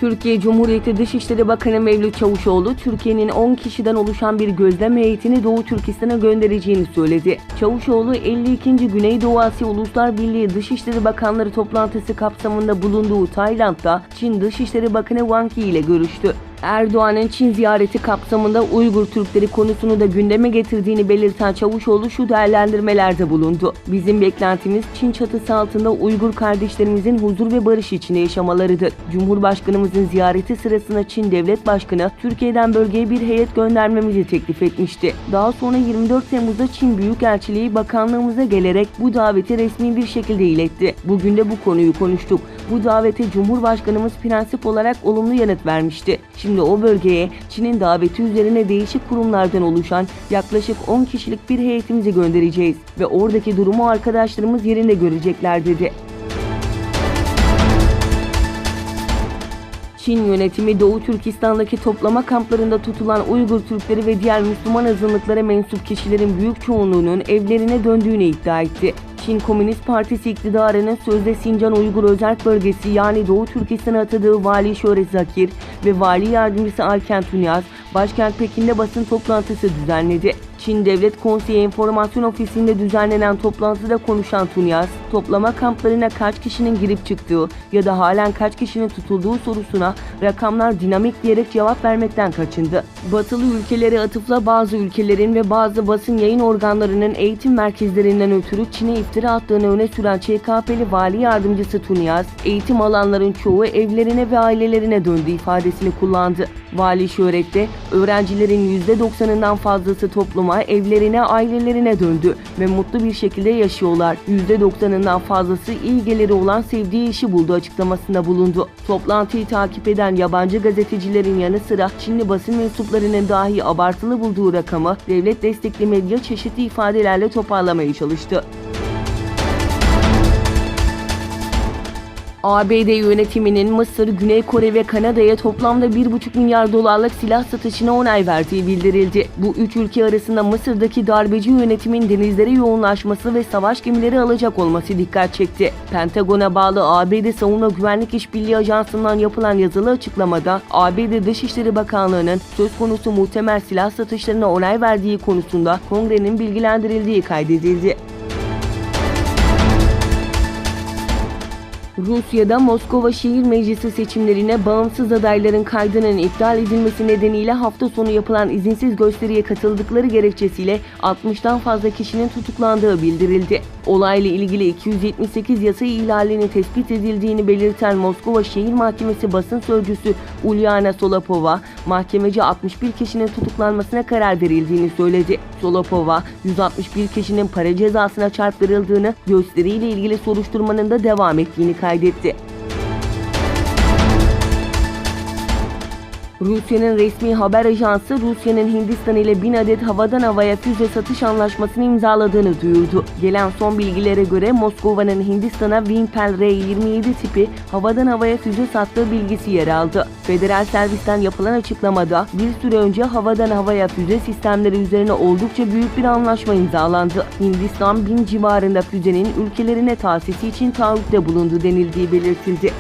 Türkiye Cumhuriyeti Dışişleri Bakanı Mevlüt Çavuşoğlu, Türkiye'nin 10 kişiden oluşan bir gözlem heyetini Doğu Türkistan'a göndereceğini söyledi. Çavuşoğlu, 52. Güneydoğu Asya Uluslar Birliği Dışişleri Bakanları toplantısı kapsamında bulunduğu Tayland'da Çin Dışişleri Bakanı Wang Yi ile görüştü. Erdoğan'ın Çin ziyareti kapsamında Uygur Türkleri konusunu da gündeme getirdiğini belirten Çavuşoğlu şu değerlendirmelerde bulundu. Bizim beklentimiz Çin çatısı altında Uygur kardeşlerimizin huzur ve barış içinde yaşamalarıdır. Cumhurbaşkanımızın ziyareti sırasında Çin Devlet Başkanı Türkiye'den bölgeye bir heyet göndermemizi teklif etmişti. Daha sonra 24 Temmuz'da Çin Büyükelçiliği bakanlığımıza gelerek bu daveti resmi bir şekilde iletti. Bugün de bu konuyu konuştuk. Bu davete Cumhurbaşkanımız prensip olarak olumlu yanıt vermişti. Şimdi o bölgeye Çin'in daveti üzerine değişik kurumlardan oluşan yaklaşık 10 kişilik bir heyetimizi göndereceğiz ve oradaki durumu arkadaşlarımız yerinde görecekler dedi. Çin yönetimi Doğu Türkistan'daki toplama kamplarında tutulan Uygur Türkleri ve diğer Müslüman azınlıklara mensup kişilerin büyük çoğunluğunun evlerine döndüğünü iddia etti. Çin Komünist Partisi iktidarının sözde Sincan Uygur Özerk Bölgesi yani Doğu Türkistan'a atadığı Vali Şöhret Zakir ve Vali Yardımcısı Alken Tunyaz, başkent Pekin'de basın toplantısı düzenledi. Çin Devlet Konseyi Enformasyon Ofisi'nde düzenlenen toplantıda konuşan Tunyaz, toplama kamplarına kaç kişinin girip çıktığı ya da halen kaç kişinin tutulduğu sorusuna rakamlar dinamik diyerek cevap vermekten kaçındı. Batılı ülkelere atıfla bazı ülkelerin ve bazı basın yayın organlarının eğitim merkezlerinden ötürü Çin'e iftira attığını öne süren ÇKP'li Vali Yardımcısı Tunyaz, eğitim alanların çoğu evlerine ve ailelerine döndü ifadesini kullandı. Vali Şöhret'te öğrencilerin %90'ından fazlası topluma, evlerine, ailelerine döndü ve mutlu bir şekilde yaşıyorlar. %90'ından fazlası iyi geliri olan sevdiği işi buldu açıklamasında bulundu. Toplantıyı takip eden yabancı gazetecilerin yanı sıra Çinli basın mensuplarının dahi abartılı bulduğu rakamı devlet destekli medya çeşitli ifadelerle toparlamaya çalıştı. ABD yönetiminin Mısır, Güney Kore ve Kanada'ya toplamda 1,5 milyar dolarlık silah satışına onay verdiği bildirildi. Bu üç ülke arasında Mısır'daki darbeci yönetimin denizlere yoğunlaşması ve savaş gemileri alacak olması dikkat çekti. Pentagon'a bağlı ABD Savunma Güvenlik İşbirliği Ajansı'ndan yapılan yazılı açıklamada ABD Dışişleri Bakanlığı'nın söz konusu muhtemel silah satışlarına onay verdiği konusunda Kongre'nin bilgilendirildiği kaydedildi. Rusya'da Moskova Şehir Meclisi seçimlerine bağımsız adayların kaydının iptal edilmesi nedeniyle hafta sonu yapılan izinsiz gösteriye katıldıkları gerekçesiyle 60'tan fazla kişinin tutuklandığı bildirildi. Olayla ilgili 278 yasa ihlalinin tespit edildiğini belirten Moskova Şehir Mahkemesi basın sözcüsü Ulyana Solopova, mahkemece 61 kişinin tutuklanmasına karar verildiğini söyledi. Solopova, 161 kişinin para cezasına çarptırıldığını, gösteriyle ilgili soruşturmanın da devam ettiğini kaydetti. Rusya'nın resmi haber ajansı Rusya'nın Hindistan ile 1000 adet havadan havaya füze satış anlaşmasını imzaladığını duyurdu. Gelen son bilgilere göre Moskova'nın Hindistan'a Wimpel R-27 tipi havadan havaya füze sattığı bilgisi yer aldı. Federal Servis'ten yapılan açıklamada bir süre önce havadan havaya füze sistemleri üzerine oldukça büyük bir anlaşma imzalandı. Hindistan 1000 civarında füzenin ülkelerine tahsisi için taahhütte bulundu denildiği belirtildi.